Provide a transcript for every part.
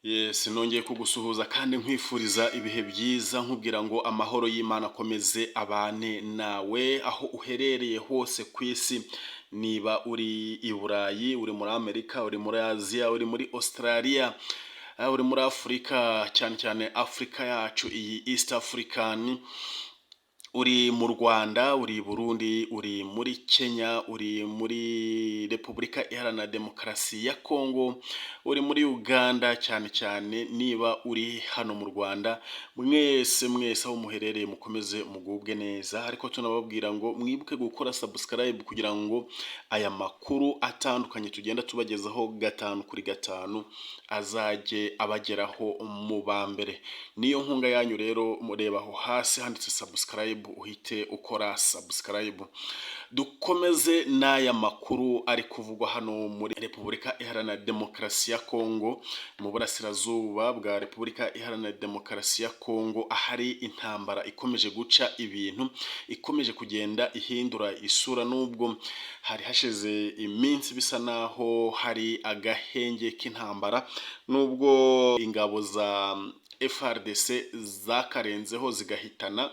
Yes, nongeye kugusuhuza kandi nkwifuriza ibihe byiza nkubwira ngo amahoro y'Imana akomeze abane nawe aho uherereye hose ku isi. Niba uri i Burayi, uri muri Amerika, uri muri Aziya, uri muri Australia, uri muri Afurika, cyane cyane Afurika yacu iyi East African, uri mu Rwanda, uri i Burundi, uri muri Kenya, uri muri Repubulika Iharanira Demokarasi ya Kongo, uri muri Uganda, cyane cyane niba uri hano mu Rwanda, mwese aho muherereye mukomeze mugubwe neza. Ariko tunababwira ngo mwibuke gukora subscribe kugira ngo aya makuru atandukanye tugenda tubagezaho gatanu kuri gatanu azajye abageraho mu ba mbere. Niyo nkunga yanyu rero, murebaho hasi handitse subscribe, uhite ukora subscribe. Dukomeze n'aya makuru ari kuvugwa hano muri Repubulika Iharanira Demokarasi ya Kongo, mu burasirazuba bwa Repubulika Iharanira Demokarasi ya Kongo, ahari intambara ikomeje guca ibintu, ikomeje kugenda ihindura isura. Nubwo hari hashize iminsi bisa naho hari agahenge k'intambara, nubwo ingabo za FARDC zakarenzeho zigahitana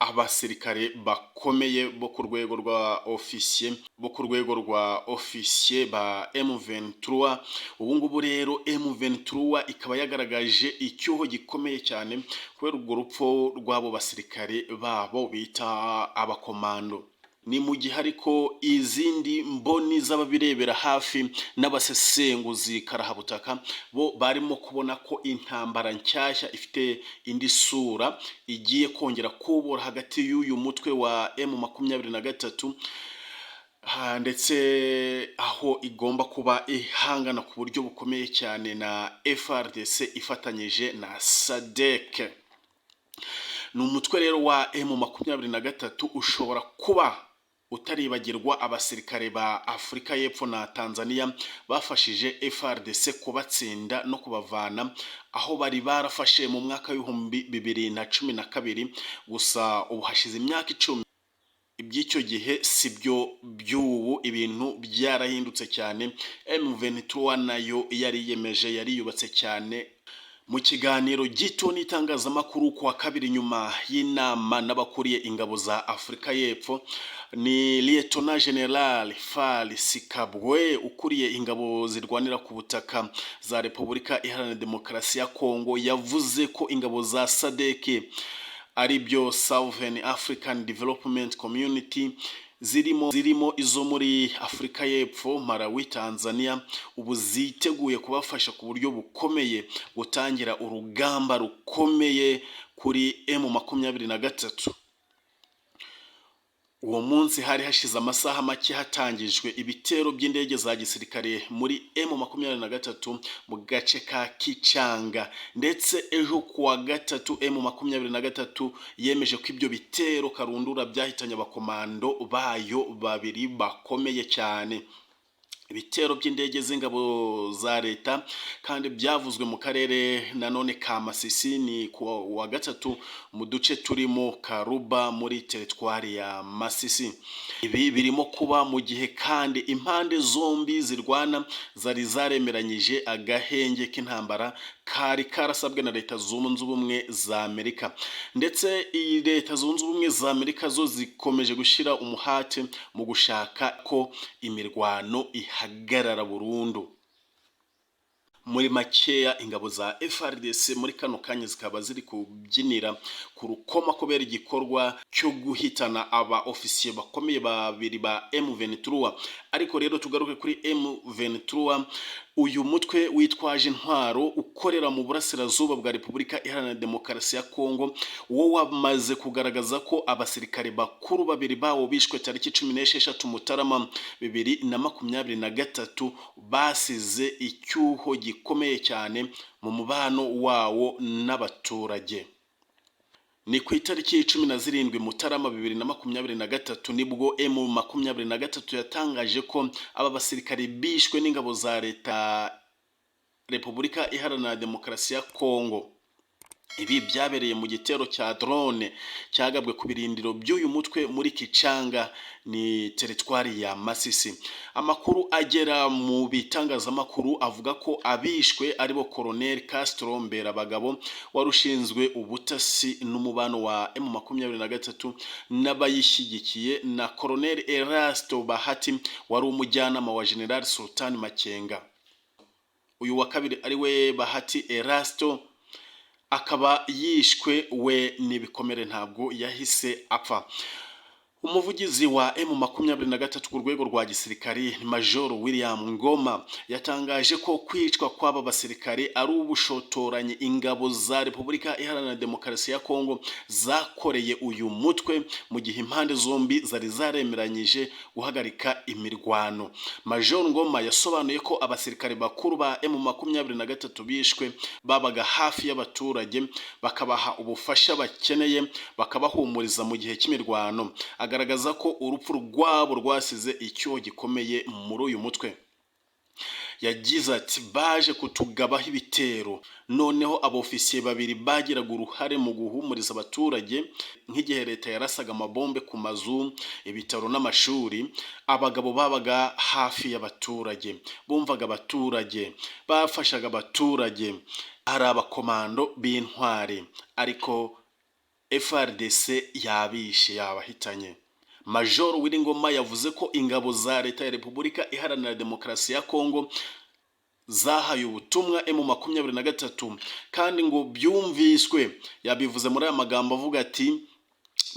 abasirikare bakomeye bo ku rwego rwa ofisiye ba M23. Ubu ngubu rero M23 ikaba yagaragaje icyuho gikomeye cyane kubera urwo rupfu rw'abo basirikare babo bita abakomando. Ni mu gihe ariko izindi mboni z'ababirebera hafi n'abasesenguzi karahabutaka bo barimo kubona ko intambara nshyashya ifite indi sura igiye kongera kubura hagati y'uyu mutwe wa M23, ndetse aho igomba kuba ihangana ku buryo bukomeye cyane na FARDC ifatanyije na SADEC. Ni umutwe rero wa M23 ushobora kuba utaribagirwa abasirikare ba Afurika y'Epfo na Tanzania bafashije FARDC kubatsinda no kubavana aho bari barafashe mu mwaka w'ibihumbi 2012. Gusa ubu hashize imyaka 10. Iby'icyo gihe sibyo by'ubu, ibintu byarahindutse cyane. M23 nayo yari yubatse cyane. Mu kiganiro gito n'itangazamakuru kuwa kabiri nyuma y'inama n'abakuriye ingabo za Afurika y'Epfo, ni Lieutenant General FARDC ukuriye ingabo zirwanira ku butaka za Repubulika Iharanira Demokarasi ya Kongo yavuze ko ingabo za SADC ari byo Southern African Development Community zirimo izo muri Afurika y'Epfo, Malawi, Tanzania, ubu ziteguye kubafasha ku buryo bukomeye gutangira urugamba rukomeye kuri M23. Uwo munsi hari hashize amasaha make hatangijwe ibitero by'indege za gisirikare muri M23 mu gace ka Kichanga, ndetse ejo kuwa gatatu M23 yemeje ko ibyo bitero karundura byahitanye abakomando bayo babiri bakomeye cyane. Ibitero by'indege z'ingabo za leta kandi byavuzwe mu karere nanone ka Masisi, ni kuwa gatatu mu duce turimo Karuba muri teritwari ya Masisi. Ibi birimo kuba mu gihe kandi impande zombi zirwana zari zaremeranyije agahenge k'intambara kari karasabwe na Leta Zunze Ubumwe za Amerika, ndetse iyi Leta Zunze Ubumwe za Amerika zo zikomeje gushyira umuhate mu gushaka ko imirwano ihagarara burundu. Muri makeya, ingabo za FARDC muri kano kanya zikaba ziri kubyinira ku rukoma kubera igikorwa cyo guhitana aba ofisiye bakomeye babiri ba M23. Ariko rero tugaruke kuri M23, uyu mutwe witwaje intwaro ukorera mu burasirazuba bwa Repubulika Iharanira Demokarasi ya Kongo, wo wamaze kugaragaza ko abasirikare bakuru babiri bawo bishwe tariki 16 Mutarama 2023 basize icyuho gikomeye cyane mu mubano wawo n'abaturage. Ni ku itariki 17 Mutarama 2023 nibwo M23 yatangaje ko aba basirikare bishwe n'ingabo za leta Repubulika Iharanira Demokarasi ya Kongo. Ibi byabereye mu gitero cya drone cyagabwe ku birindiro by'uyu mutwe muri Kicanga, ni teritwari ya Masisi. Amakuru agera mu bitangazamakuru avuga ko abishwe aribo Colonel Castro Mberabagabo wari ushinzwe ubutasi n'umubano wa M23 n'abayishyigikiye, na Colonel Erasto Bahati wari umujyanama wa General Sultan Makenga. Uyu wa kabiri ariwe Bahati Erasto akaba yishwe we n'ibikomere, ntabwo yahise apfa. Umuvugizi wa M23 ku rwego rwa gisirikari Major William Ngoma yatangaje ko kwicwa kw'aba basirikare ari ubushotoranyi ingabo za Repubulika Iharanira Demokarasi ya Kongo zakoreye uyu mutwe mu gihe impande zombi zari zaremeranyije guhagarika imirwano. Major Ngoma yasobanuye ko abasirikare bakuru ba M23 bishwe babaga hafi y'abaturage, bakabaha ubufasha bakeneye, bakabahumuriza mu gihe cy'imirwano. Agaragaza ko urupfu rwabo rwasize icyuho gikomeye muri uyu mutwe. Yagize ati baje kutugabaho ibitero, noneho abofisiye babiri bagiraga uruhare mu guhumuriza abaturage nk'igihe leta yarasaga amabombe ku mazu, ibitaro n'amashuri. Abagabo babaga hafi y'abaturage, bumvaga abaturage, bafashaga abaturage, hari abakomando b'intwari, ariko FARDC yabishe, yabahitanye. Major Ngoma yavuze ko ingabo za leta ya Repubulika Iharanira Demokarasi ya Kongo zahaye ubutumwa M23 kandi ngo byumviswe. Yabivuze muri aya magambo avuga ati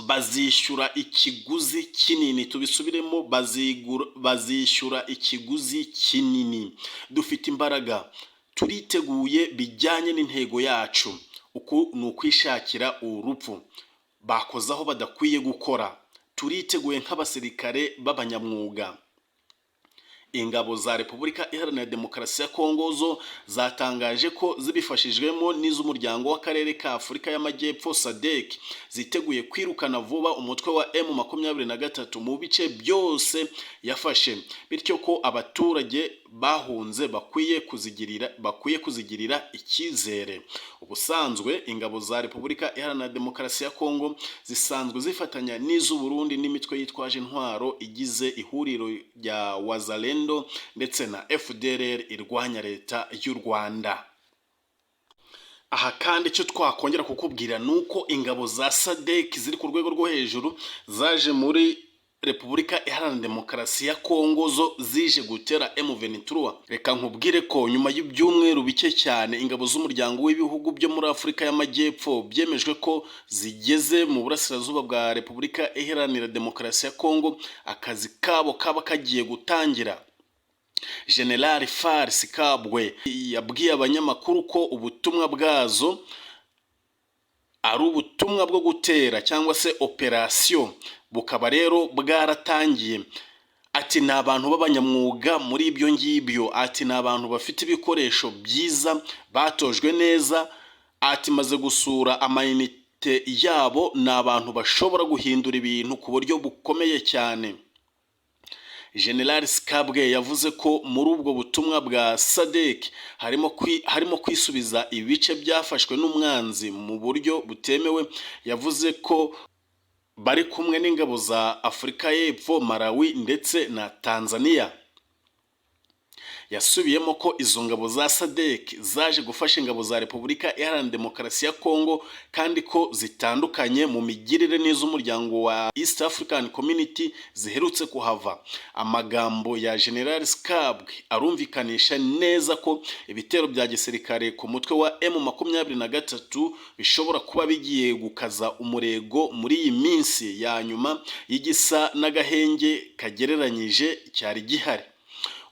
bazishyura ikiguzi kinini. Tubisubiremo, bazishyura ikiguzi kinini. Dufite imbaraga, turiteguye bijyanye n'intego yacu. Uku ni ukwishakira urupfu. Bakoze aho badakwiye gukora. Turiteguye nk'abasirikare b'abanyamwuga. Ingabo za Repubulika Iharanira Demokarasi ya Kongo zo zatangaje ko zibifashijwemo n'iz'umuryango w'akarere ka Afurika y'Amajyepfo SADEC ziteguye kwirukana vuba umutwe wa M23 mu bice byose yafashe, bityo ko abaturage bahunze bakwiye kuzigirira icyizere. Ubusanzwe ingabo za Repubulika Iharanira Demokarasi ya Kongo zisanzwe zifatanya n'iz'u Burundi n'imitwe yitwaje intwaro igize ihuriro rya Wazalendo ndetse na FDLR irwanya leta y'u Rwanda. Aha kandi icyo twakongera kukubwira nuko ingabo za SADC ziri ku rwego rwo hejuru zaje muri Repubulika Iharanira Demokarasi ya Kongo zo zije gutera M23. Reka nkubwire ko nyuma y'ibyumweru bike cyane ingabo z'umuryango w'ibihugu byo muri Afurika y'Amajyepfo byemejwe ko zigeze mu burasirazuba bwa Repubulika Iharanira Demokarasi ya Kongo, akazi kabo kaba kagiye gutangira. General FARDC Kabwe yabwiye abanyamakuru ko ubutumwa bwazo ari ubutumwa bwo gutera cyangwa se operation, bukaba rero bwaratangiye. Ati ni abantu b'abanyamwuga muri ibyo ngibyo, ati ni abantu bafite ibikoresho byiza, batojwe neza, ati maze gusura amayinite yabo, ni abantu bashobora guhindura ibintu ku buryo bukomeye cyane. General Kabwe yavuze ko muri ubwo butumwa bwa SADC harimo kwisubiza ibice byafashwe n'umwanzi mu buryo butemewe. Yavuze ko bari kumwe n'ingabo za Afurika y'Epfo, Malawi ndetse na Tanzania. Yasubiyemo ko izo ngabo za SADC zaje gufasha ingabo za Repubulika Iharanira Demokarasi ya Kongo kandi ko zitandukanye mu migirire n'iz'umuryango wa East African Community ziherutse kuhava. Amagambo ya General Kabwe arumvikanisha neza ko ibitero bya gisirikare ku mutwe wa M23 bishobora kuba bigiye gukaza umurego muri iyi minsi ya nyuma y'igisa n'agahenge kagereranyije cyari gihari.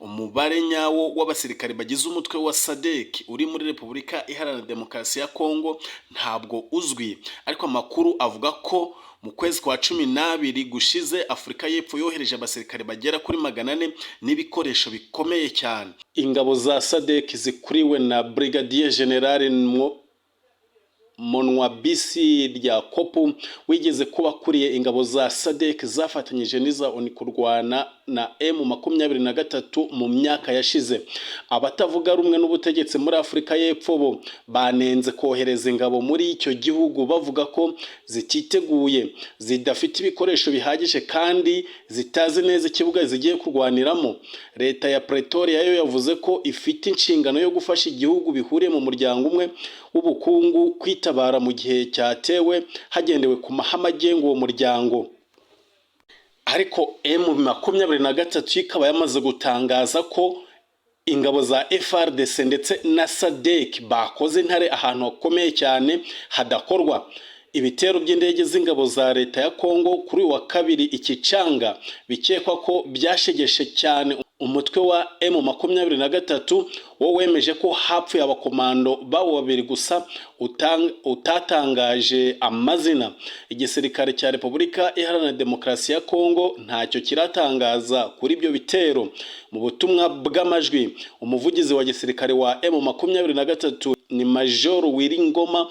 Umubare nyawo w'abasirikare bagize umutwe wa SADC uri muri Repubulika Iharanira Demokarasi ya Kongo ntabwo uzwi, ariko amakuru avuga ko mu kwezi kwa 12 gushize Afurika y'Epfo yohereje abasirikare bagera kuri 400 n'ibikoresho bikomeye cyane. Ingabo za SADC zikuriwe na Brigadier General Monwabisi rya Kopu wigeze kuba kuriye ingabo za SADC zafatanyije n'iza ONU kurwana na M23 mu myaka yashize. Abatavuga rumwe n'ubutegetsi muri Afurika y'Epfo bo banenze kohereza ingabo muri icyo gihugu bavuga ko zititeguye, zidafite ibikoresho bihagije kandi zitazi neza ikibuga zigiye kurwaniramo. Leta ya Pretoria yo yavuze ko ifite inshingano yo gufasha igihugu bihuriye mu muryango umwe w'ubukungu kwitabara mu gihe cyatewe hagendewe ku mahame agenga uwo muryango. Ariko M23 ikaba yamaze gutangaza ko ingabo za FARDC ndetse na SADEC bakoze intare ahantu hakomeye cyane hadakorwa. Ibitero by'indege z'ingabo za leta ya Kongo kuri wa kabiri ikicanga bikekwa ko byashegeshe cyane umutwe wa M23 wo wemeje ko hapfuye abakomando bawo babiri gusa utatangaje amazina. Igisirikare cya Repubulika Iharanira Demokarasi ya Kongo ntacyo kiratangaza kuri ibyo bitero. Mu butumwa bw'amajwi umuvugizi wa gisirikare wa M23 ni Major Wiringoma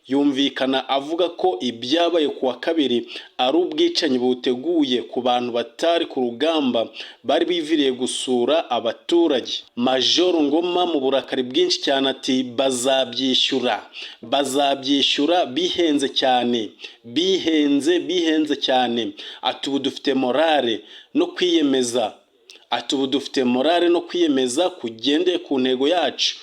yumvikana avuga ko ibyabaye kuwa kabiri ari ubwicanyi buteguye ku bantu batari ku rugamba bari biviriye gusura abaturage. Major Ngoma mu burakari bwinshi cyane ati bazabyishyura bihenze cyane, bihenze cyane. Ati ubu dufite morale no kwiyemeza, kugendeye ku ntego yacu.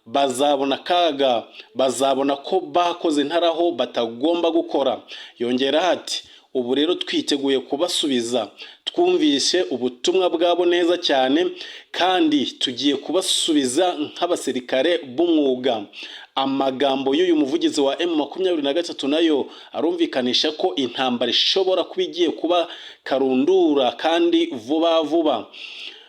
Bazabona kaga, bazabona ko bakoze ntaraho batagomba gukora. Yongera ati ubu rero twiteguye kubasubiza, twumvise ubutumwa bwabo neza cyane kandi tugiye kubasubiza nk'abasirikare b'umwuga. Amagambo y'uyu muvugizi wa M23 nayo arumvikanisha ko intambara ishobora kuba igiye kuba karundura kandi vuba.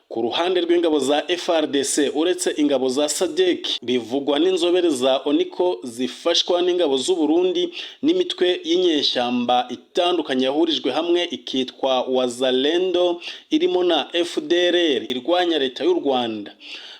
Ku ruhande rw'ingabo za FARDC uretse ingabo za SADC bivugwa n'inzobere za ONICO zifashwa n'ingabo z'u Burundi n'imitwe y'inyeshyamba itandukanye yahurijwe hamwe ikitwa Wazalendo irimo na FDLR irwanya leta y'u Rwanda.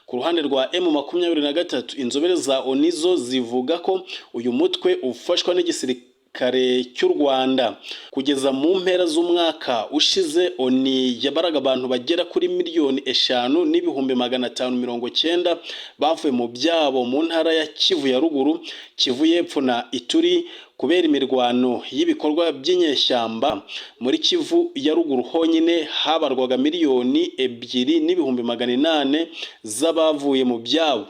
Ku ruhande rwa M23 inzobere za ONIZO zivuga ko uyu mutwe ufashwa n'igisirikare cy'u Rwanda. Kugeza mu mpera z'umwaka ushize ONI yabaraga abantu bagera kuri 5,590,000 bavuye mu byabo mu ntara ya Kivu ya ruguru, Kivu y'Epfo na Ituri kubera imirwano y'ibikorwa by'inyeshyamba. Muri Kivu ya ruguru honyine habarwaga 2,280,000 z'abavuye mu byabo.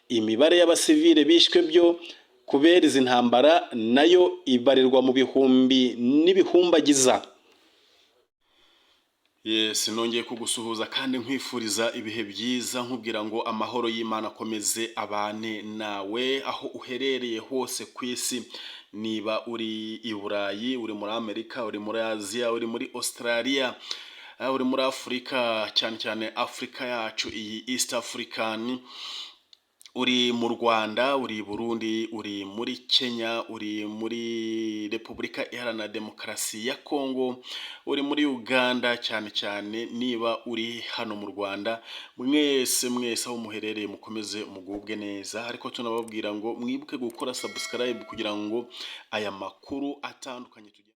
Imibare y'abasivile bishwe byo kubera izi ntambara nayo ibarirwa mu bihumbi n'ibihumbagiza. Yes, nongeye kugusuhuza kandi nkwifuriza ibihe byiza, nkubwira ngo amahoro y'Imana akomeze abane nawe aho uherereye hose ku isi. Niba uri i Burayi, uri muri Amerika, uri muri Aziya, uri muri Australia, uri muri Afurika, cyane Afurika yacu iyi East African, uri mu Rwanda, uri i Burundi, uri muri Kenya, uri muri Repubulika Iharanira Demokarasi ya Kongo, uri muri Uganda, cyane niba uri hano mu Rwanda, mwese aho muherereye mukomeze mugubwe neza. Ariko tunababwira ngo mwibuke gukora subscribe kugira ngo aya makuru atandukanye